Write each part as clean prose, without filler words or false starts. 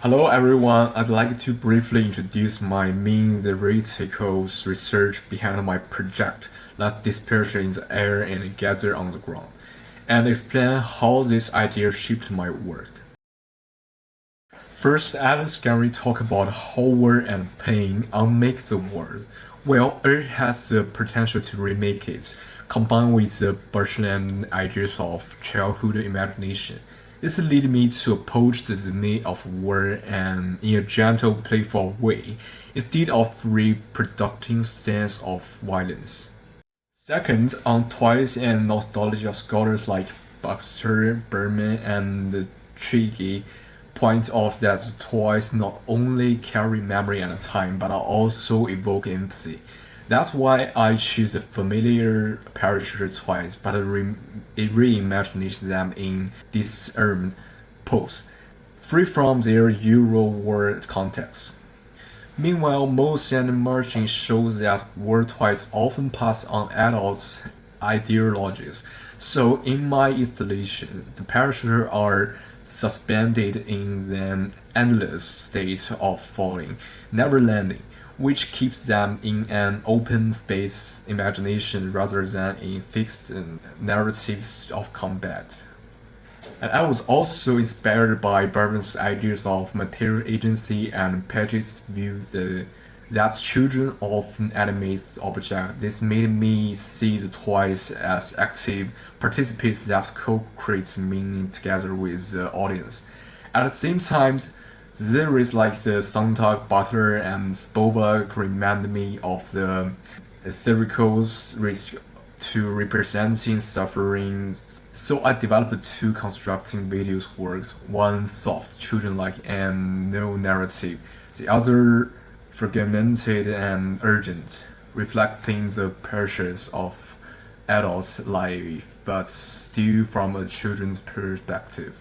Hello everyone, I'd like to briefly introduce my main theoretical research behind my project, Let Disperse in the Air and Gather on the Ground, and explain how this idea shaped my work. First, let's talk about how war and pain unmake the world. Well, it has the potential to remake it, combined with the Barthelme ideas of childhood imagination. This led me to approach the theme of war and in a gentle, playful way, instead of reproducing scenes of violence. Second, on toys and nostalgia, scholars like Baxter, Berman, and Triggy point out that toys not only carry memory and time, but also evoke empathy. That's why I choose a familiar paratrooper toys, but it reimagines them in disarmed pose, free from their Euro war context. Meanwhile, most and marching shows that war toys often pass on adults' ideologies. So in my installation, the parachuters are suspended in an endless state of falling, never landing, which keeps them in an open space imagination rather than in fixed narratives of combat. And I was also inspired by Barman's ideas of material agency and Paget's view that children often animate objects. This made me see the toys as active participants that co-create meaning together with the audience. At the same time, theories like the Santa Butler and Spivak remind me of the circles to representing suffering. So I developed two constructing videos works, one soft, children-like and no narrative, the other fragmented and urgent, reflecting the pressures of adult life, but still from a children's perspective.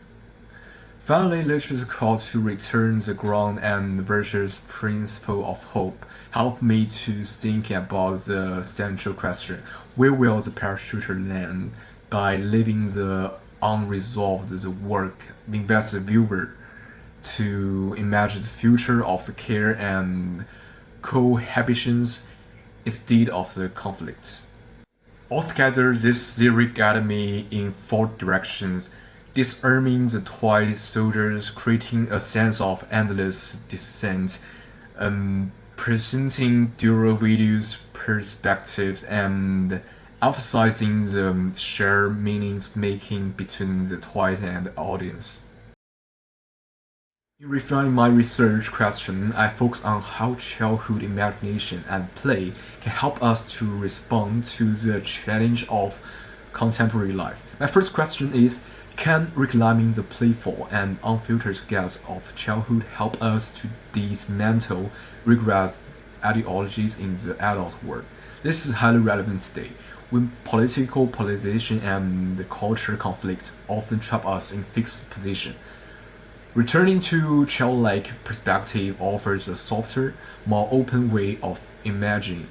Finally, literature's call to return the ground and Virtue's principle of hope helped me to think about the central question: where will the parachuter land? By leaving the unresolved, the work invites the viewer to imagine the future of the care and cohabitation instead of the conflict. Altogether, this theory guided me in four directions: disarming the toy soldiers, creating a sense of endless descent, presenting dual videos perspectives, and emphasizing the shared meanings making between the toys and the audience. In refining my research question, I focus on how childhood imagination and play can help us to respond to the challenge of contemporary life. My first question is, can reclaiming the playful and unfiltered gaze of childhood help us to dismantle rigorous ideologies in the adult world? This is highly relevant today, when political polarization and cultural conflict often trap us in fixed positions. Returning to childlike perspective offers a softer, more open way of imagining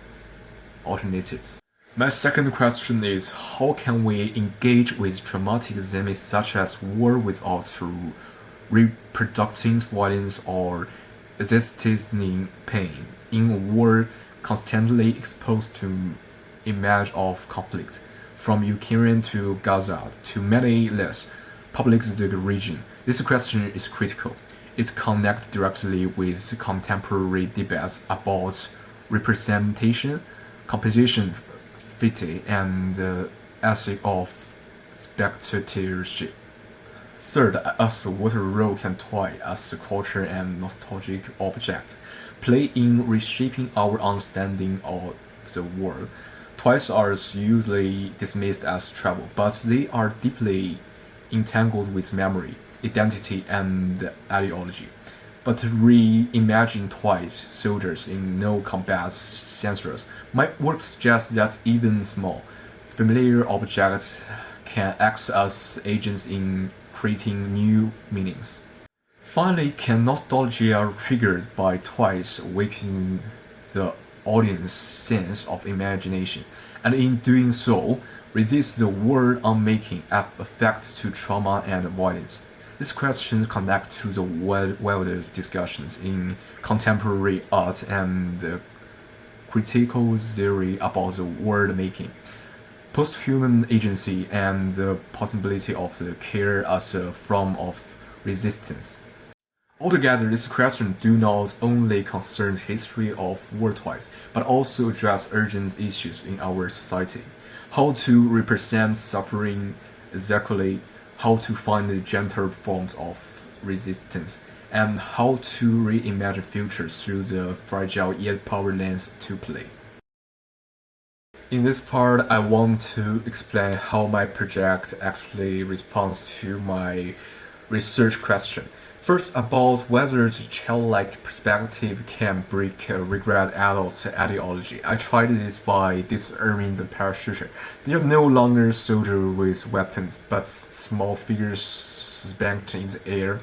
alternatives. My second question is, how can we engage with traumatic themes such as war without reproducing violence or existing pain? In a world constantly exposed to image of conflict, from Ukraine to Gaza to many less public the region, this question is critical. It connects directly with contemporary debates about representation, composition, fitting, and the ethic of spectatorship. Third, I asked what role can toy as a culture and nostalgic object play in reshaping our understanding of the world. Toys are usually dismissed as travel, but they are deeply entangled with memory, identity, and ideology. But reimagining toy soldiers in no combat scenarios, my work suggests that even small, familiar objects can act as agents in creating new meanings. Finally, can nostalgia triggered by toys awaken the audience sense of imagination, and in doing so, resist the world unmaking effect to trauma and violence? These questions connect to the wider discussions in contemporary art and critical theory about the world making, post-human agency, and the possibility of the care as a form of resistance. Altogether, these questions do not only concern the history of war toys, but also address urgent issues in our society. How to represent suffering exactly, how to find gentler forms of resistance, and how to reimagine futures through the fragile yet powerful lens to play. In this part, I want to explain how my project actually responds to my research question. First, about whether the childlike perspective can break a regret adult ideology. I tried this by disarming the paratrooper. They are no longer soldiers with weapons, but small figures suspended in the air.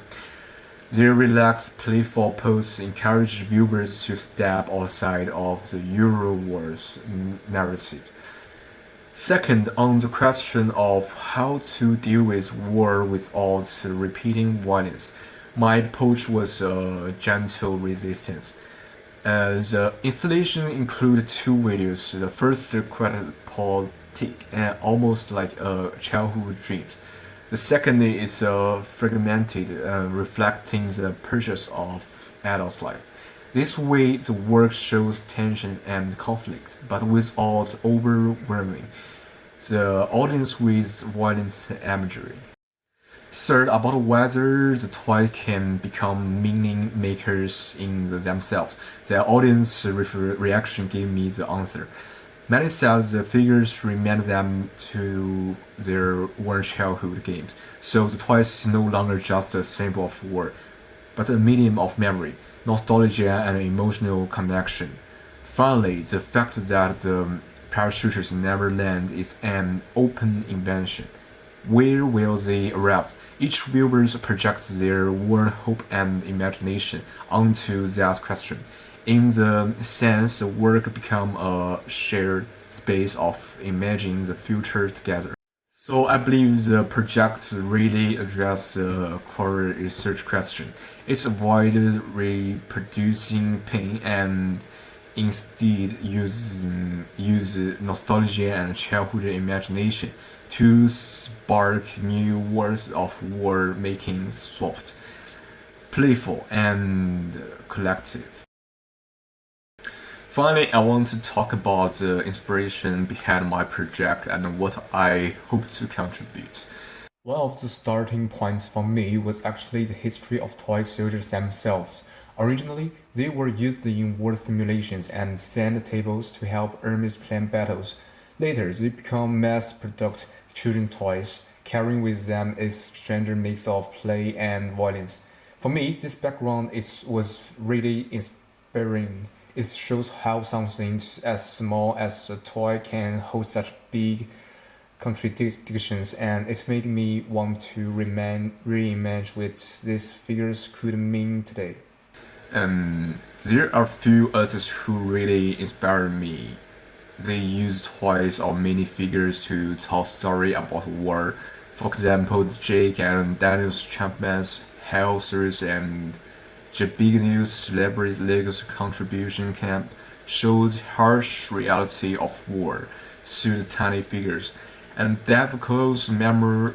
Their relaxed, playful pose encourage viewers to step outside of the Euro Wars narrative. Second, on the question of how to deal with war without repeating violence, my approach was a gentle resistance. The installation included two videos. The first quite poetic and almost like a childhood dream. The second is fragmented, reflecting the purchase of adult life. This way, the work shows tension and conflict, but without overwhelming the audience with violent imagery. Third, about whether the toy can become meaning makers in themselves. The audience reaction gave me the answer. Many said the figures remind them to their own childhood games, so the toy is no longer just a symbol of war, but a medium of memory, nostalgia, and emotional connection. Finally, the fact that the parachuters never land is an open invention. Where will they arrive? Each viewer projects their own hope and imagination onto that question. In the sense, the work becomes a shared space of imagining the future together. So I believe the project really addresses the core research question. It avoided reproducing pain and instead use nostalgia and childhood imagination to spark new worlds of war making soft, playful, and collective. Finally, I want to talk about the inspiration behind my project and what I hope to contribute. One of the starting points for me was actually the history of toy soldiers themselves. Originally, they were used in war simulations and sand tables to help armies plan battles. Later, they become mass-produced children's toys, carrying with them a strange mix of play and violence. For me, this background was really inspiring. It shows how something as small as a toy can hold such big contradictions, and it made me want to reimagine what these figures could mean today. There are few artists who really inspire me. They use toys or minifigures to tell story about war. For example, Jake and Daniel's Champman's Hell series and the big news celebrity Lego's contribution camp shows harsh reality of war through the tiny figures, and Dave Cole's memorial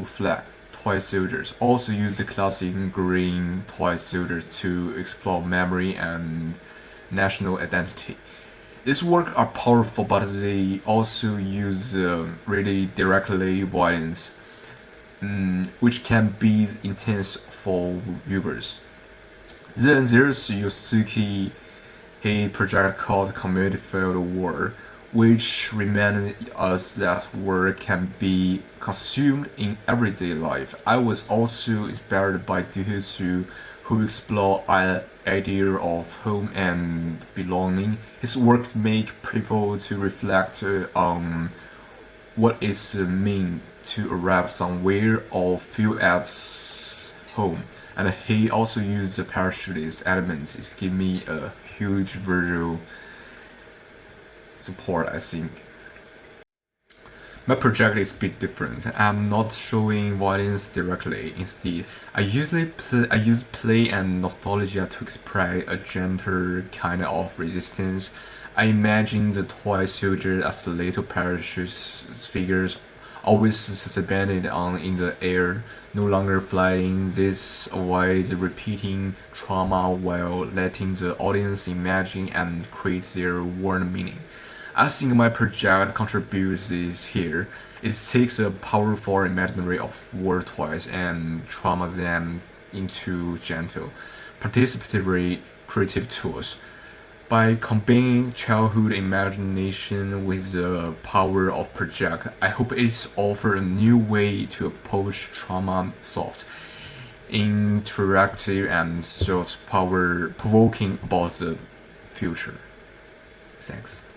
flag toy soldiers also use the classic green toy soldiers to explore memory and national identity. These works are powerful, but they also use really directly violence, which can be intense for viewers. Then there's Yosuke, a project called Community Field War, which reminded us that war can be consumed in everyday life. I was also inspired by those who explore idea of home and belonging. His work make people to reflect on what it means to arrive somewhere or feel at home. And he also used the parachutist elements. It gave me a huge visual support, I think. My project is a bit different. I'm not showing violence directly. Instead, I use play and nostalgia to express a gentler kind of resistance. I imagine the toy soldier as little parachute figures, always suspended on in the air, no longer flying. This avoids repeating trauma while letting the audience imagine and create their own meaning. I think my project contributes this here. It takes a powerful imaginary of war toys and trauma them into gentle, participatory creative tools. By combining childhood imagination with the power of project, I hope it offers a new way to approach trauma soft, interactive and thought provoking about the future. Thanks.